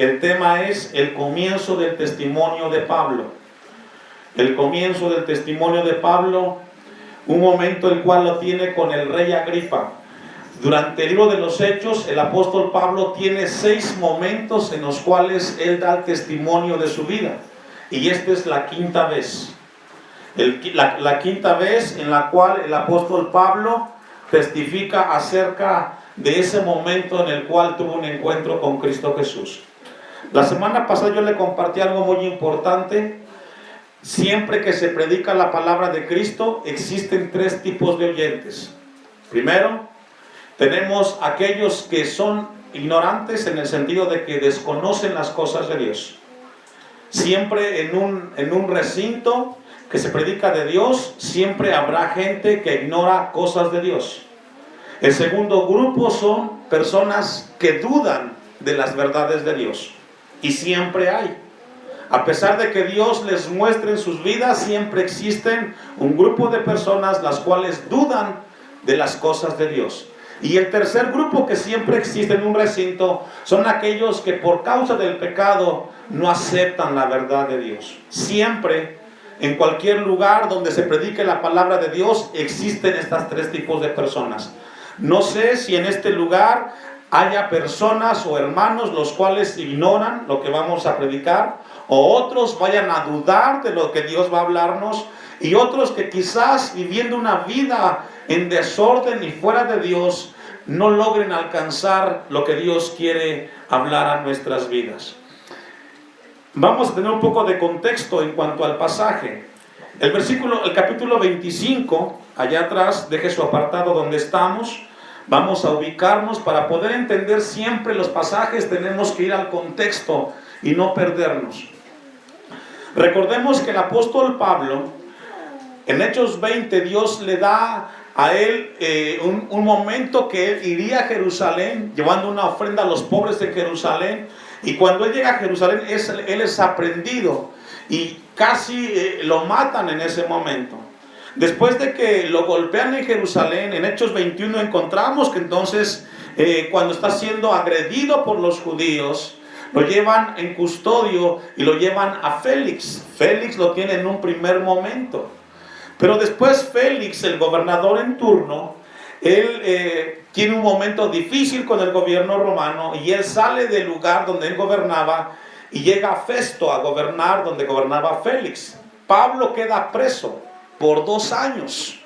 El tema es el comienzo del testimonio de Pablo. El comienzo del testimonio de Pablo, un momento el cual lo tiene con el rey Agripa. Durante el libro de los Hechos, el apóstol Pablo tiene 6 momentos en los cuales él da el testimonio de su vida. Y esta es la quinta vez. La quinta vez en la cual el apóstol Pablo testifica acerca de ese momento en el cual tuvo un encuentro con Cristo Jesús. La semana pasada yo le compartí algo muy importante. Siempre que se predica la palabra de Cristo, existen 3 tipos de oyentes. Primero, tenemos aquellos que son ignorantes en el sentido de que desconocen las cosas de Dios. Siempre en un recinto que se predica de Dios, siempre habrá gente que ignora cosas de Dios. El segundo grupo son personas que dudan de las verdades de Dios. Y siempre hay. A pesar de que Dios les muestre en sus vidas, siempre existen un grupo de personas las cuales dudan de las cosas de Dios. Y el tercer grupo que siempre existe en un recinto son aquellos que por causa del pecado no aceptan la verdad de Dios. Siempre, en cualquier lugar donde se predique la palabra de Dios, existen estos 3 tipos de personas. No sé si en este lugar haya personas o hermanos los cuales ignoran lo que vamos a predicar, o otros vayan a dudar de lo que Dios va a hablarnos, y otros que quizás viviendo una vida en desorden y fuera de Dios no logren alcanzar lo que Dios quiere hablar a nuestras vidas. Vamos a tener un poco de contexto en cuanto al pasaje. El capítulo 25, allá atrás, deje su apartado donde estamos. Vamos a ubicarnos para poder entender siempre los pasajes. Tenemos que ir al contexto y no perdernos. Recordemos que el apóstol Pablo, en Hechos 20, Dios le da a él un momento que él iría a Jerusalén, llevando una ofrenda a los pobres de Jerusalén. Y cuando él llega a Jerusalén, él es aprendido y casi lo matan en ese momento. Después de que lo golpean en Jerusalén, en Hechos 21 encontramos que entonces cuando está siendo agredido por los judíos, lo llevan en custodio y lo llevan a Félix. Félix lo tiene en un primer momento. Pero después Félix, el gobernador en turno, él tiene un momento difícil con el gobierno romano y él sale del lugar donde él gobernaba y llega a Festo a gobernar donde gobernaba Félix. Pablo queda preso por 2 años.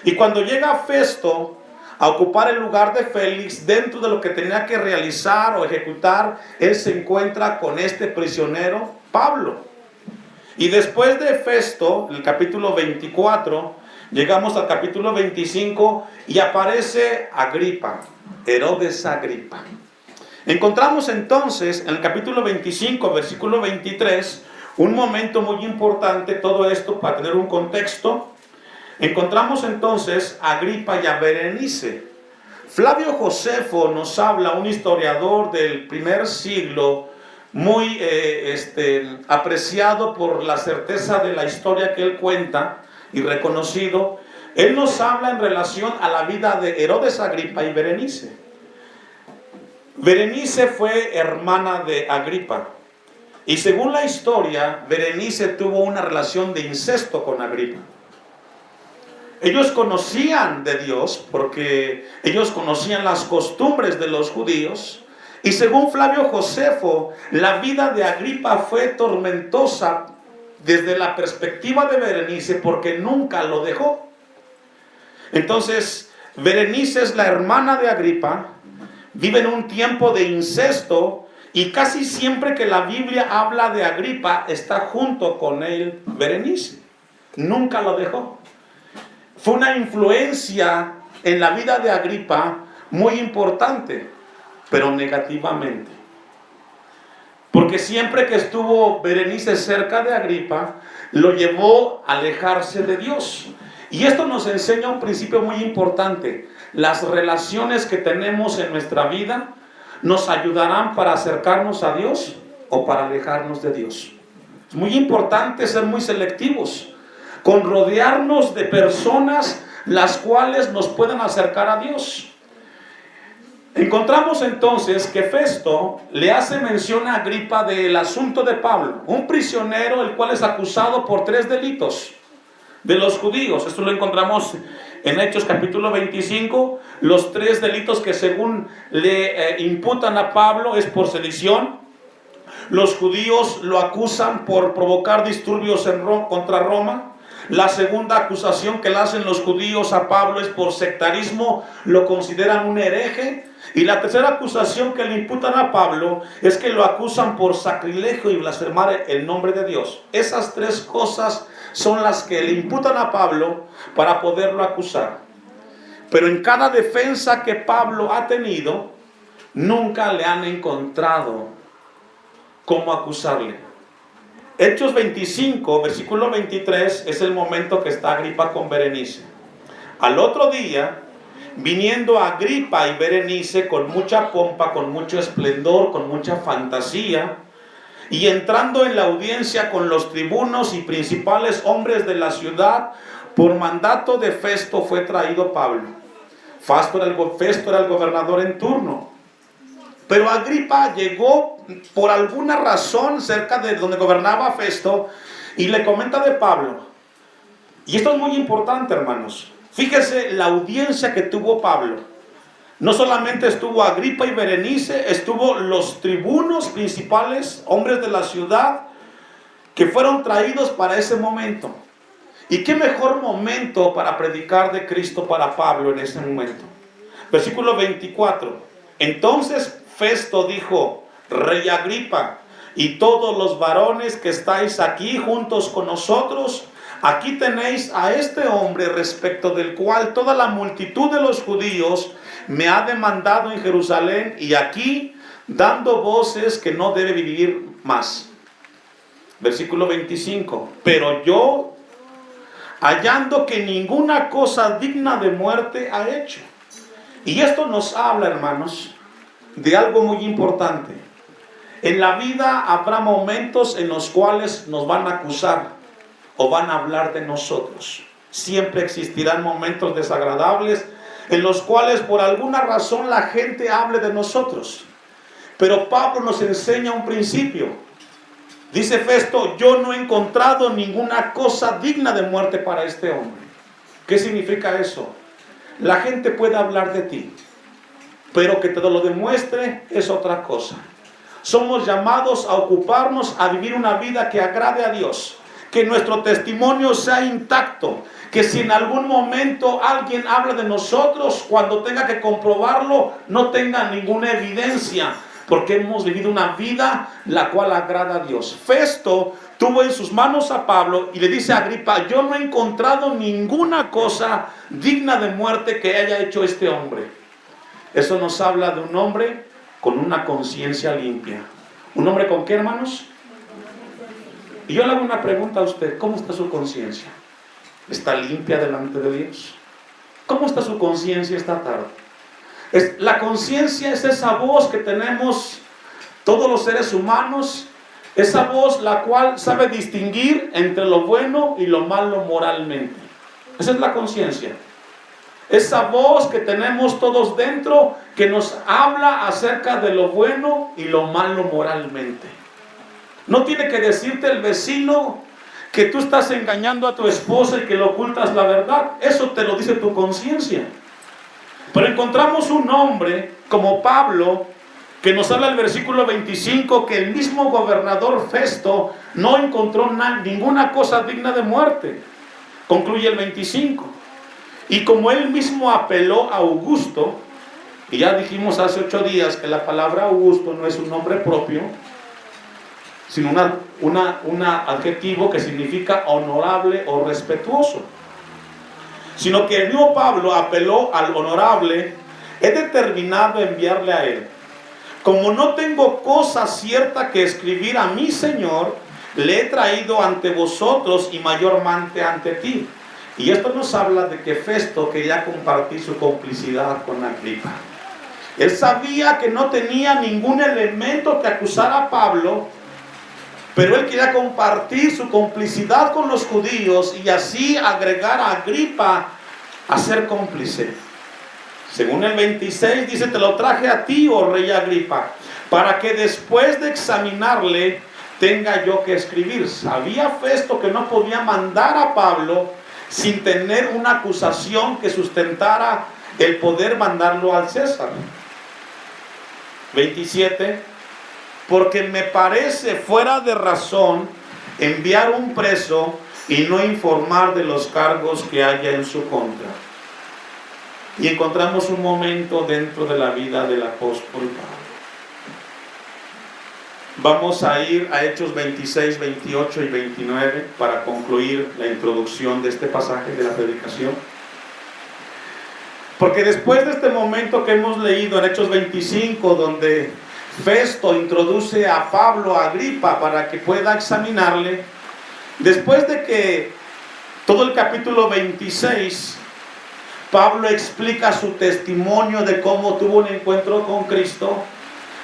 Y cuando llega Festo a ocupar el lugar de Félix, dentro de lo que tenía que realizar o ejecutar, él se encuentra con este prisionero, Pablo. Y después de Festo, el capítulo 24, llegamos al capítulo 25 y aparece Agripa, Herodes Agripa. Encontramos entonces en el capítulo 25, versículo 23, un momento muy importante, todo esto para tener un contexto. Encontramos entonces a Agripa y a Berenice. Flavio Josefo nos habla, un historiador del primer siglo, muy apreciado por la certeza de la historia que él cuenta y reconocido. Él nos habla en relación a la vida de Herodes Agripa y Berenice. Berenice fue hermana de Agripa. Y según la historia, Berenice tuvo una relación de incesto con Agripa. Ellos conocían de Dios porque ellos conocían las costumbres de los judíos. Y según Flavio Josefo, la vida de Agripa fue tormentosa desde la perspectiva de Berenice porque nunca lo dejó. Entonces, Berenice es la hermana de Agripa, vive en un tiempo de incesto y casi siempre que la Biblia habla de Agripa está junto con él Berenice. Nunca lo dejó. Fue una influencia en la vida de Agripa muy importante, pero negativamente. Porque siempre que estuvo Berenice cerca de Agripa, lo llevó a alejarse de Dios. Y esto nos enseña un principio muy importante. Las relaciones que tenemos en nuestra vida nos ayudarán para acercarnos a Dios o para alejarnos de Dios. Es muy importante ser muy selectivos con rodearnos de personas las cuales nos puedan acercar a Dios. Encontramos entonces que Festo le hace mención a Agripa del asunto de Pablo, un prisionero el cual es acusado por 3 delitos de los judíos. Esto lo encontramos en Hechos capítulo 25. Los 3 delitos que según le imputan a Pablo es por sedición. Los judíos lo acusan por provocar disturbios contra Roma. La segunda acusación que le hacen los judíos a Pablo es por sectarismo, lo consideran un hereje. Y la tercera acusación que le imputan a Pablo es que lo acusan por sacrilegio y blasfemar el nombre de Dios. Esas 3 cosas son las que le imputan a Pablo para poderlo acusar. Pero en cada defensa que Pablo ha tenido, nunca le han encontrado cómo acusarle. Hechos 25, versículo 23, es el momento que está Agripa con Berenice. Al otro día, viniendo Agripa y Berenice con mucha pompa, con mucho esplendor, con mucha fantasía, y entrando en la audiencia con los tribunos y principales hombres de la ciudad, por mandato de Festo fue traído Pablo. Festo era el gobernador en turno. Pero Agripa llegó por alguna razón cerca de donde gobernaba Festo y le comenta de Pablo. Y esto es muy importante, hermanos. Fíjese la audiencia que tuvo Pablo. No solamente estuvo Agripa y Berenice, estuvo los tribunos principales, hombres de la ciudad, que fueron traídos para ese momento. ¿Y qué mejor momento para predicar de Cristo para Pablo en ese momento? Versículo 24. Entonces Festo dijo: Rey Agripa, y todos los varones que estáis aquí juntos con nosotros, aquí tenéis a este hombre respecto del cual toda la multitud de los judíos me ha demandado en Jerusalén, y aquí dando voces que no debe vivir más. Versículo 25. Pero yo, hallando que ninguna cosa digna de muerte ha hecho. Y esto nos habla, hermanos, de algo muy importante. En la vida habrá momentos en los cuales nos van a acusar o van a hablar de nosotros. Siempre existirán momentos desagradables en los cuales por alguna razón la gente hable de nosotros. Pero Pablo nos enseña un principio. Dice Festo: yo no he encontrado ninguna cosa digna de muerte para este hombre. ¿Qué significa eso? La gente puede hablar de ti, pero que te lo demuestre es otra cosa. Somos llamados a ocuparnos, a vivir una vida que agrade a Dios. Que nuestro testimonio sea intacto. Que si en algún momento alguien habla de nosotros, cuando tenga que comprobarlo, no tenga ninguna evidencia. Porque hemos vivido una vida la cual agrada a Dios. Festo tuvo en sus manos a Pablo y le dice a Agripa: yo no he encontrado ninguna cosa digna de muerte que haya hecho este hombre. Eso nos habla de un hombre con una conciencia limpia. ¿Un hombre con qué, hermanos? Y yo le hago una pregunta a usted: ¿cómo está su conciencia? ¿Está limpia delante de Dios? ¿Cómo está su conciencia esta tarde? La conciencia es esa voz que tenemos todos los seres humanos, esa voz la cual sabe distinguir entre lo bueno y lo malo moralmente. Esa es la conciencia. Esa voz que tenemos todos dentro, que nos habla acerca de lo bueno y lo malo moralmente. No tiene que decirte el vecino que tú estás engañando a tu esposa y que le ocultas la verdad. Eso te lo dice tu conciencia. Pero encontramos un hombre como Pablo, que nos habla el versículo 25, que el mismo gobernador Festo no encontró ninguna cosa digna de muerte. Concluye el 25. Y como él mismo apeló a Augusto, y ya dijimos hace 8 días que la palabra Augusto no es un nombre propio, sino un adjetivo que significa honorable o respetuoso. Sino que el mismo Pablo apeló al honorable. He determinado enviarle a él. Como no tengo cosa cierta que escribir a mi Señor, le he traído ante vosotros y mayormente ante ti. Y esto nos habla de que Festo quería compartir su complicidad con Agripa. Él sabía que no tenía ningún elemento que acusar a Pablo, pero él quería compartir su complicidad con los judíos y así agregar a Agripa a ser cómplice. Según el 26 dice: te lo traje a ti, oh rey Agripa, para que después de examinarle tenga yo que escribir. Sabía Festo que no podía mandar a Pablo sin tener una acusación que sustentara el poder mandarlo al César. 27: porque me parece fuera de razón enviar un preso y no informar de los cargos que haya en su contra. Y encontramos un momento dentro de la vida del apóstol Pablo. Vamos a ir a Hechos 26, 28 y 29 para concluir la introducción de este pasaje de la predicación. Porque después de este momento que hemos leído en Hechos 25, donde Festo introduce a Pablo a Agripa para que pueda examinarle, después de que todo el capítulo 26, Pablo explica su testimonio de cómo tuvo un encuentro con Cristo.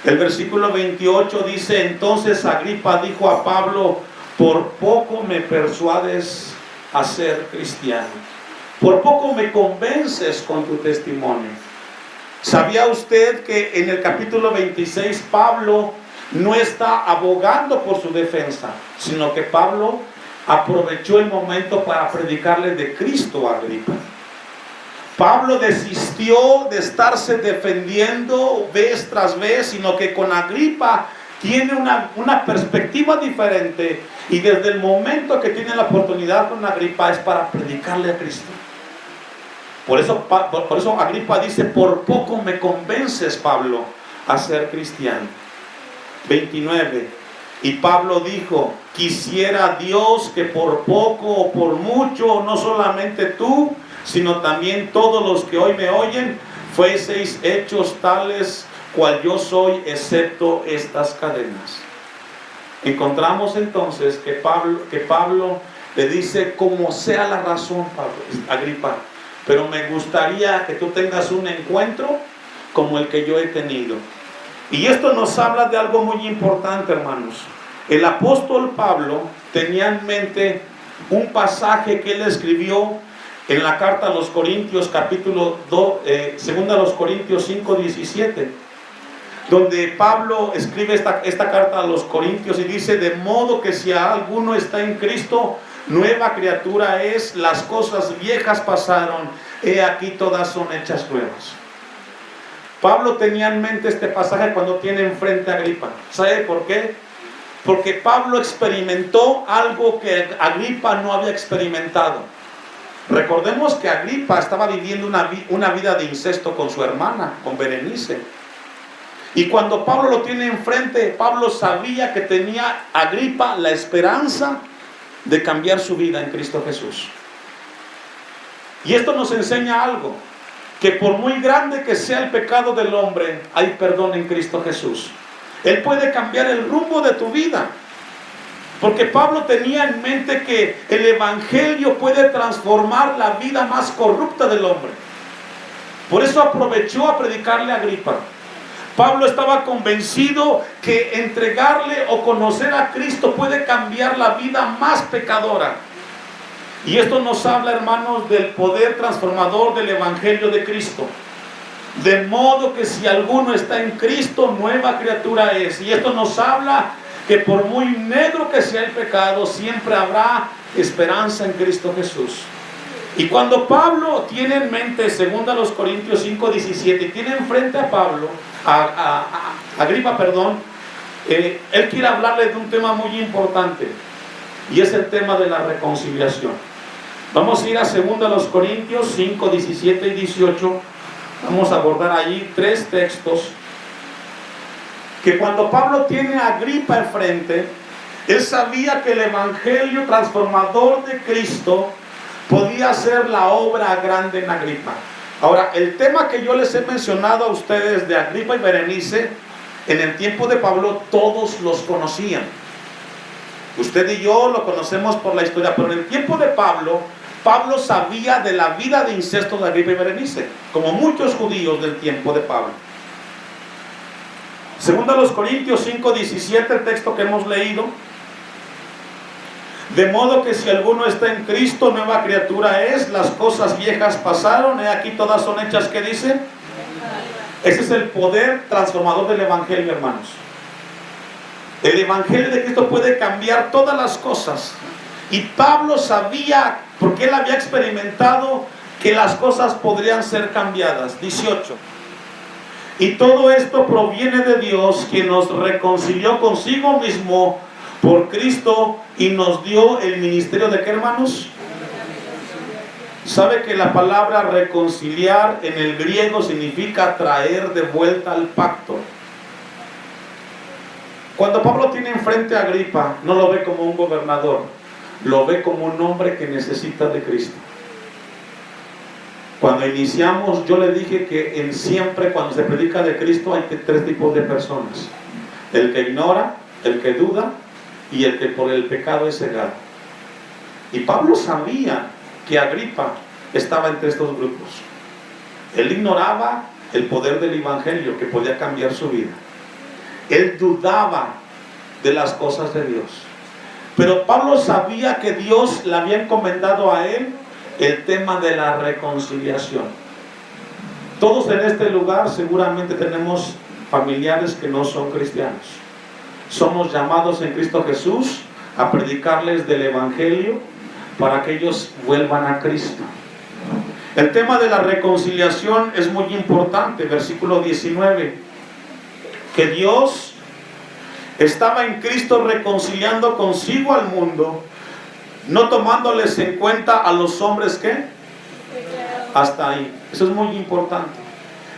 El versículo 28 dice: entonces Agripa dijo a Pablo: por poco me persuades a ser cristiano, por poco me convences con tu testimonio. ¿Sabía usted que en el capítulo 26 Pablo no está abogando por su defensa, sino que Pablo aprovechó el momento para predicarle de Cristo a Agripa? Pablo desistió de estarse defendiendo vez tras vez, sino que con Agripa tiene una perspectiva diferente, y desde el momento que tiene la oportunidad con Agripa es para predicarle a Cristo. Por eso Agripa dice: por poco me convences, Pablo, a ser cristiano. 29: y Pablo dijo: quisiera Dios que por poco o por mucho, no solamente tú, sino también todos los que hoy me oyen, fueseis hechos tales cual yo soy, excepto estas cadenas. Encontramos entonces que Pablo le dice: como sea la razón, Pablo, Agripa, pero me gustaría que tú tengas un encuentro como el que yo he tenido. Y esto nos habla de algo muy importante, hermanos. El apóstol Pablo tenía en mente un pasaje que él escribió en la carta a los Corintios, capítulo 2, segunda a los Corintios 5, 17, donde Pablo escribe esta carta a los Corintios y dice: de modo que si alguno está en Cristo, nueva criatura es, las cosas viejas pasaron, he aquí todas son hechas nuevas. Pablo tenía en mente este pasaje cuando tiene enfrente a Agripa. ¿Sabe por qué? Porque Pablo experimentó algo que Agripa no había experimentado. Recordemos que Agripa estaba viviendo una vida de incesto con su hermana, con Berenice. Y cuando Pablo lo tiene enfrente, Pablo sabía que tenía Agripa la esperanza de cambiar su vida en Cristo Jesús. Y esto nos enseña algo: que por muy grande que sea el pecado del hombre, hay perdón en Cristo Jesús. Él puede cambiar el rumbo de tu vida. Porque Pablo tenía en mente que el evangelio puede transformar la vida más corrupta del hombre. Por eso aprovechó a predicarle a Agripa. Pablo estaba convencido que entregarle o conocer a Cristo puede cambiar la vida más pecadora. Y esto nos habla, hermanos, del poder transformador del evangelio de Cristo. De modo que si alguno está en Cristo, nueva criatura es. Y esto nos habla que por muy negro que sea el pecado, siempre habrá esperanza en Cristo Jesús. Y cuando Pablo tiene en mente, según a los Corintios 5:17, y tiene enfrente a Agripa, él quiere hablarle de un tema muy importante, y es el tema de la reconciliación. Vamos a ir a 2 Corintios 5, 17 y 18. Vamos a abordar allí 3 textos que cuando Pablo tiene a Agripa enfrente, él sabía que el evangelio transformador de Cristo podía hacer la obra grande en Agripa. Ahora, el tema que yo les he mencionado a ustedes de Agripa y Berenice, en el tiempo de Pablo todos los conocían. Usted y yo lo conocemos por la historia, pero en el tiempo de Pablo sabía de la vida de incesto de Agripa y Berenice, como muchos judíos del tiempo de Pablo. Segundo a los Corintios 5:17, el texto que hemos leído: de modo que si alguno está en Cristo, nueva criatura es, las cosas viejas pasaron, he aquí todas son hechas, ¿qué dice? Ese es el poder transformador del Evangelio, hermanos. El Evangelio de Cristo puede cambiar todas las cosas. Y Pablo sabía, porque él había experimentado, que las cosas podrían ser cambiadas. 18. Y todo esto proviene de Dios, quien nos reconcilió consigo mismo por Cristo y nos dio el ministerio de ¿qué, hermanos? ¿Sabe que la palabra reconciliar en el griego significa traer de vuelta al pacto? Cuando Pablo tiene enfrente a Agripa, no lo ve como un gobernador, lo ve como un hombre que necesita de Cristo. Cuando iniciamos, yo le dije que siempre cuando se predica de Cristo hay tres tipos de personas: el que ignora, el que duda y el que por el pecado es cegado. Y Pablo sabía que Agripa estaba entre estos grupos. Él ignoraba el poder del Evangelio que podía cambiar su vida. Él dudaba de las cosas de Dios. Pero Pablo sabía que Dios le había encomendado a él el tema de la reconciliación. Todos en este lugar seguramente tenemos familiares que no son cristianos. Somos llamados en Cristo Jesús a predicarles del Evangelio para que ellos vuelvan a Cristo. El tema de la reconciliación es muy importante. Versículo 19, que Dios estaba en Cristo reconciliando consigo al mundo, no tomándoles en cuenta a los hombres que hasta ahí. Eso es muy importante.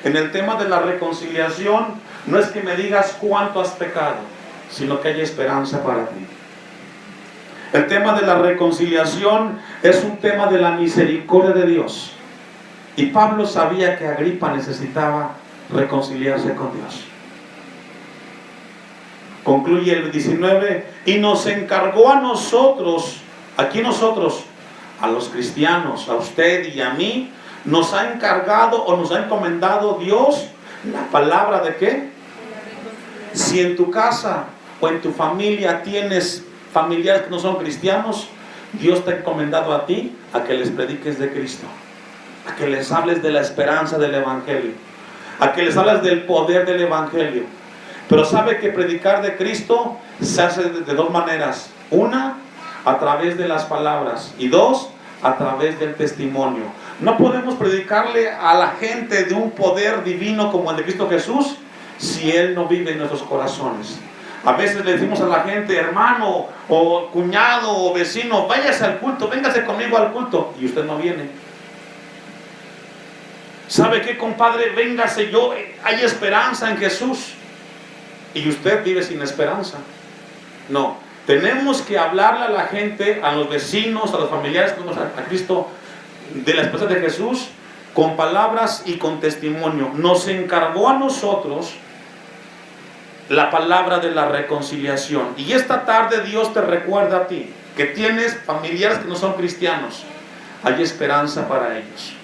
En el tema de la reconciliación, no es que me digas cuánto has pecado, sino que haya esperanza para ti. El tema de la reconciliación es un tema de la misericordia de Dios. Y Pablo sabía que Agripa necesitaba reconciliarse con Dios. Concluye el 19, y nos encargó a nosotros, aquí nosotros, a los cristianos, a usted y a mí, nos ha encargado o nos ha encomendado Dios la palabra de ¿qué? Si en tu casa o en tu familia tienes familiares que no son cristianos, Dios te ha encomendado a ti a que les prediques de Cristo, a que les hables de la esperanza del Evangelio, a que les hables del poder del Evangelio. Pero sabe que predicar de Cristo se hace de dos maneras: una, a través de las palabras, y dos, a través del testimonio. No podemos predicarle a la gente de un poder divino como el de Cristo Jesús si Él no vive en nuestros corazones. A veces le decimos a la gente: hermano, o cuñado, o vecino, váyase al culto, véngase conmigo al culto, y usted no viene. ¿Sabe qué, compadre? Véngase, hay esperanza en Jesús, y usted vive sin esperanza. No, tenemos que hablarle a la gente, a los vecinos, a los familiares que conocen a Cristo, de la esperanza de Jesús, con palabras y con testimonio. Nos encargó a nosotros la palabra de la reconciliación. Y esta tarde Dios te recuerda a ti que tienes familiares que no son cristianos. Hay esperanza para ellos,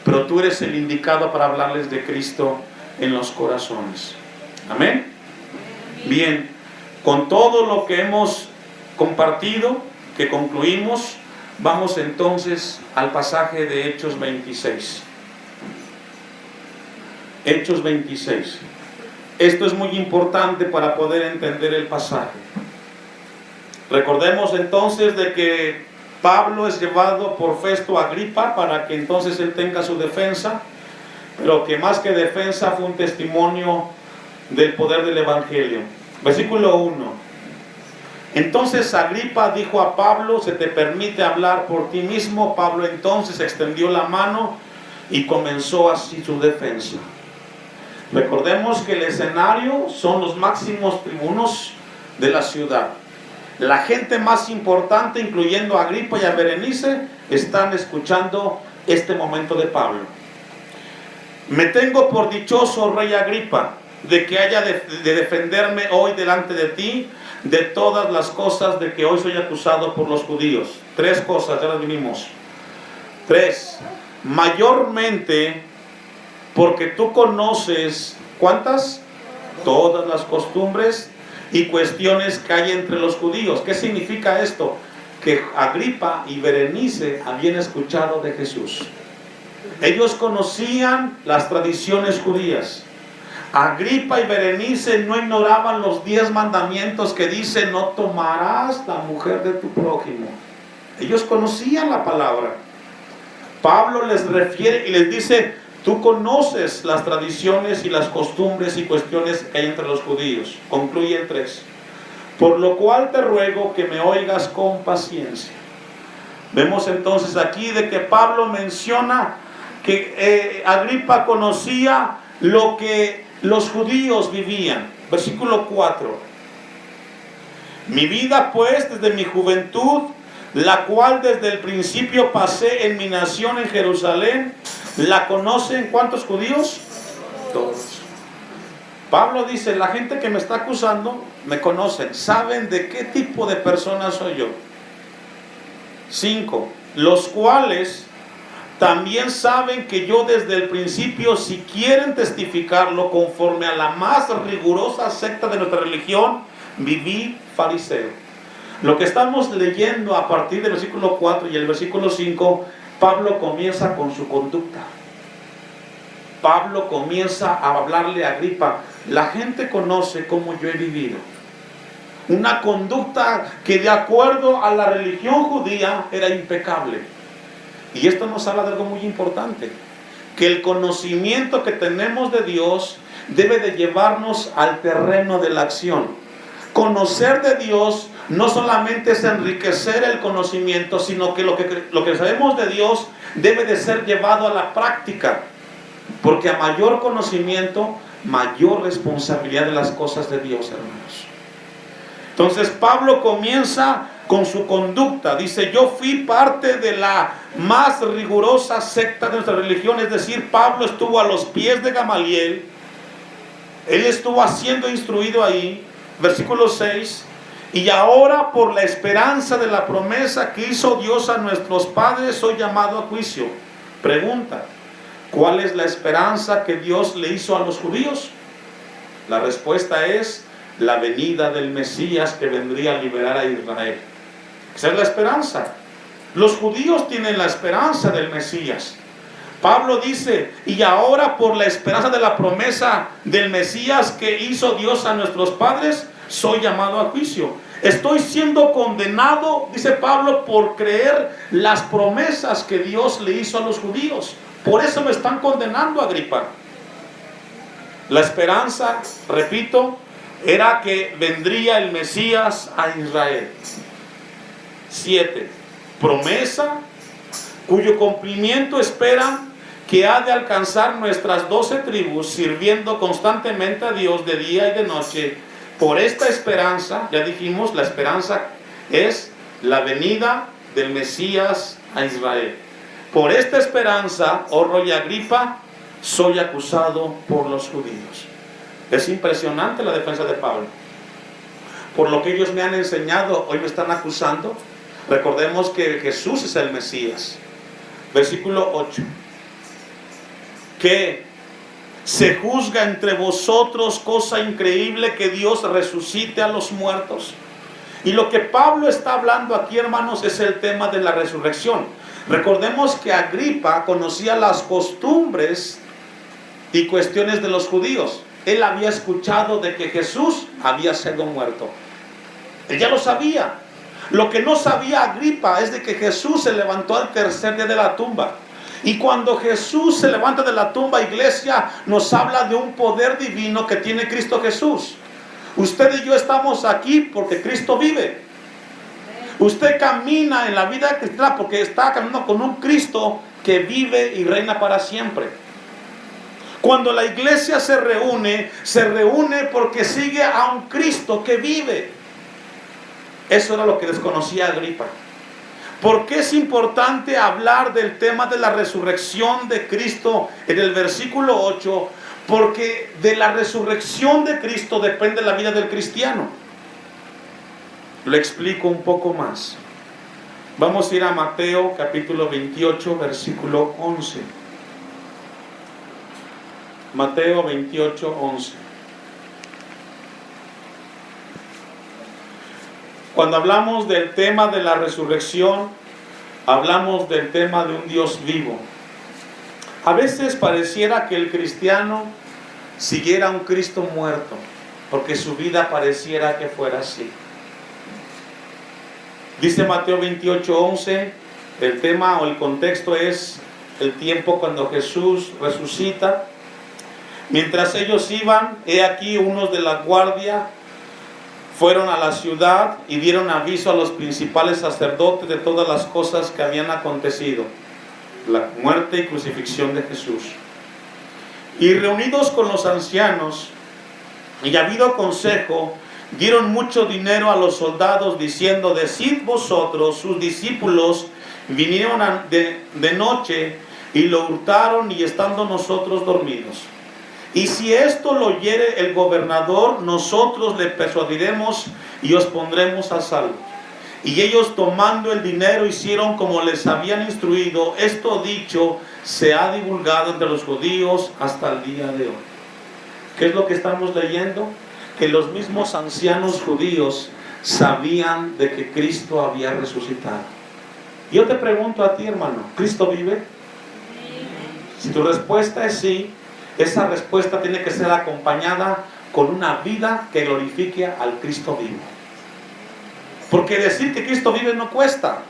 pero tú eres el indicado para hablarles de Cristo en los corazones. Amén. Bien, con todo lo que hemos compartido, que concluimos, vamos entonces al pasaje de Hechos 26. Hechos 26. Esto es muy importante para poder entender el pasaje. Recordemos entonces de que Pablo es llevado por Festo a Agripa para que entonces él tenga su defensa, pero que más que defensa fue un testimonio del poder del Evangelio. Versículo 1. Entonces Agripa dijo a Pablo: se te permite hablar por ti mismo. Pablo entonces extendió la mano y comenzó así su defensa. Recordemos que el escenario son los máximos tribunos de la ciudad. La gente más importante, incluyendo a Agripa y a Berenice, están escuchando este momento de Pablo. Me tengo por dichoso, rey Agripa, de que haya de defenderme hoy delante de ti de todas las cosas de que hoy soy acusado por los judíos. Tres cosas, ya las vimos. 3. Mayormente porque tú conoces, ¿cuántas? Todas las costumbres y cuestiones que hay entre los judíos. ¿Qué significa esto? Que Agripa y Berenice habían escuchado de Jesús. Ellos conocían las tradiciones judías. Agripa y Berenice no ignoraban los 10 mandamientos que dicen: no tomarás la mujer de tu prójimo. Ellos conocían la palabra. Pablo les refiere y les dice: tú conoces las tradiciones y las costumbres y cuestiones que hay entre los judíos. Concluye en 3. Por lo cual te ruego que me oigas con paciencia. Vemos entonces aquí de que Pablo menciona que Agripa conocía lo que los judíos vivían. Versículo 4. Mi vida pues desde mi juventud, la cual desde el principio pasé en mi nación en Jerusalén, ¿la conocen cuántos judíos? Todos. Pablo dice: la gente que me está acusando me conocen, saben de qué tipo de persona soy yo. 5. Los cuales también saben que yo desde el principio, si quieren testificarlo conforme a la más rigurosa secta de nuestra religión, viví fariseo. Lo que estamos leyendo a partir del versículo 4 y el versículo 5, Pablo comienza con su conducta. Pablo comienza a hablarle a Agripa: la gente conoce cómo yo he vivido. Una conducta que de acuerdo a la religión judía era impecable. Y esto nos habla de algo muy importante, que el conocimiento que tenemos de Dios debe de llevarnos al terreno de la acción. Conocer de Dios no solamente es enriquecer el conocimiento, sino que lo que sabemos de Dios debe de ser llevado a la práctica, porque a mayor conocimiento, mayor responsabilidad de las cosas de Dios, hermanos. Entonces Pablo comienza con su conducta. Dice: yo fui parte de la más rigurosa secta de nuestra religión. Es decir, Pablo estuvo a los pies de Gamaliel. Él estuvo siendo instruido ahí. Versículo 6. Y ahora, por la esperanza de la promesa que hizo Dios a nuestros padres, soy llamado a juicio. Pregunta: ¿cuál es la esperanza que Dios le hizo a los judíos? La respuesta es la venida del Mesías, que vendría a liberar a Israel. Esa es la esperanza. Los judíos tienen la esperanza del Mesías. Pablo dice: y ahora, por la esperanza de la promesa del Mesías que hizo Dios a nuestros padres, soy llamado a juicio. Estoy siendo condenado, dice Pablo, por creer las promesas que Dios le hizo a los judíos. Por eso me están condenando, Agripa. La esperanza, repito, era que vendría el Mesías a Israel. 7. Promesa cuyo cumplimiento esperan que ha de alcanzar nuestras 12 tribus, sirviendo constantemente a Dios de día y de noche. Por esta esperanza, ya dijimos, la esperanza es la venida del Mesías a Israel. Por esta esperanza, oh rey Agripa, soy acusado por los judíos. Es impresionante la defensa de Pablo. Por lo que ellos me han enseñado, hoy me están acusando. Recordemos que Jesús es el Mesías. Versículo 8. Que se juzga entre vosotros cosa increíble, que Dios resucite a los muertos. Y lo que Pablo está hablando aquí, hermanos, es el tema de la resurrección. Recordemos que Agripa conocía las costumbres y cuestiones de los judíos. Él había escuchado de que Jesús había sido muerto. Él ya lo sabía. Lo que no sabía Agripa es de que Jesús se levantó al tercer día de la tumba. Y cuando Jesús se levanta de la tumba, iglesia, nos habla de un poder divino que tiene Cristo Jesús. Usted y yo estamos aquí porque Cristo vive. Usted camina en la vida cristiana porque está caminando con un Cristo que vive y reina para siempre. Cuando la iglesia se reúne porque sigue a un Cristo que vive. Eso era lo que desconocía Agripa. ¿Por qué es importante hablar del tema de la resurrección de Cristo en el versículo 8? Porque de la resurrección de Cristo depende la vida del cristiano. Lo explico un poco más. Vamos a ir a Mateo capítulo 28, versículo 11. Mateo 28, 11. Cuando hablamos del tema de la resurrección, hablamos del tema de un Dios vivo. A veces pareciera que el cristiano siguiera a un Cristo muerto, porque su vida pareciera que fuera así. Dice Mateo 28:11, el tema o el contexto es el tiempo cuando Jesús resucita. Mientras ellos iban, he aquí unos de la guardia fueron a la ciudad y dieron aviso a los principales sacerdotes de todas las cosas que habían acontecido, la muerte y crucifixión de Jesús. Y reunidos con los ancianos y habido consejo, dieron mucho dinero a los soldados, diciendo: decid vosotros, sus discípulos vinieron de noche y lo hurtaron, y estando nosotros dormidos. Y si esto lo oyere el gobernador, nosotros le persuadiremos y os pondremos a salvo. Y ellos, tomando el dinero, hicieron como les habían instruido. Esto dicho se ha divulgado entre los judíos hasta el día de hoy. ¿Qué es lo que estamos leyendo? Que los mismos ancianos judíos sabían de que Cristo había resucitado. Yo te pregunto a ti, hermano, ¿Cristo vive? Si tu respuesta es sí, esa respuesta tiene que ser acompañada con una vida que glorifique al Cristo vivo. Porque decir que Cristo vive no cuesta.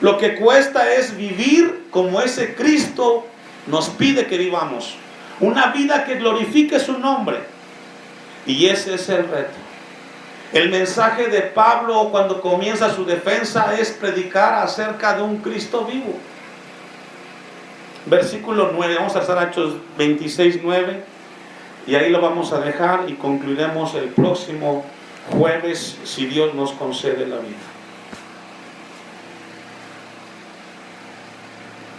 Lo que cuesta es vivir como ese Cristo nos pide que vivamos. Una vida que glorifique su nombre. Y ese es el reto. El mensaje de Pablo cuando comienza su defensa es predicar acerca de un Cristo vivo. Versículo 9, vamos a hacer Hechos 26:9, y ahí lo vamos a dejar y concluiremos el próximo jueves, si Dios nos concede la vida.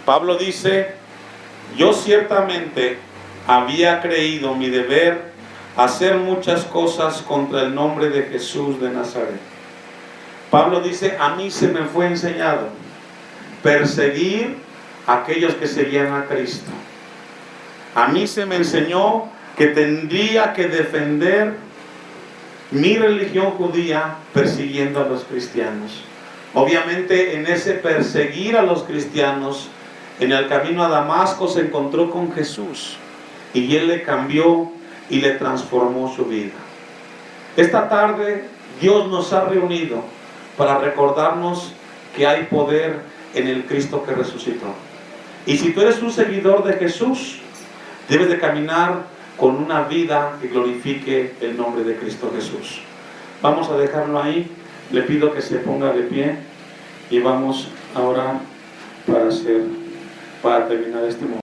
Pablo dice: yo ciertamente había creído mi deber hacer muchas cosas contra el nombre de Jesús de Nazaret. Pablo dice: a mí se me fue enseñado perseguir a aquellos que seguían a Cristo. A mí se me enseñó que tendría que defender mi religión judía persiguiendo a los cristianos. Obviamente, en ese perseguir a los cristianos, en el camino a Damasco se encontró con Jesús y Él le cambió y le transformó su vida. Esta tarde Dios nos ha reunido para recordarnos que hay poder en el Cristo que resucitó. Y si tú eres un seguidor de Jesús, debes de caminar con una vida que glorifique el nombre de Cristo Jesús. Vamos a dejarlo ahí. Le pido que se ponga de pie y vamos a orar para terminar este momento.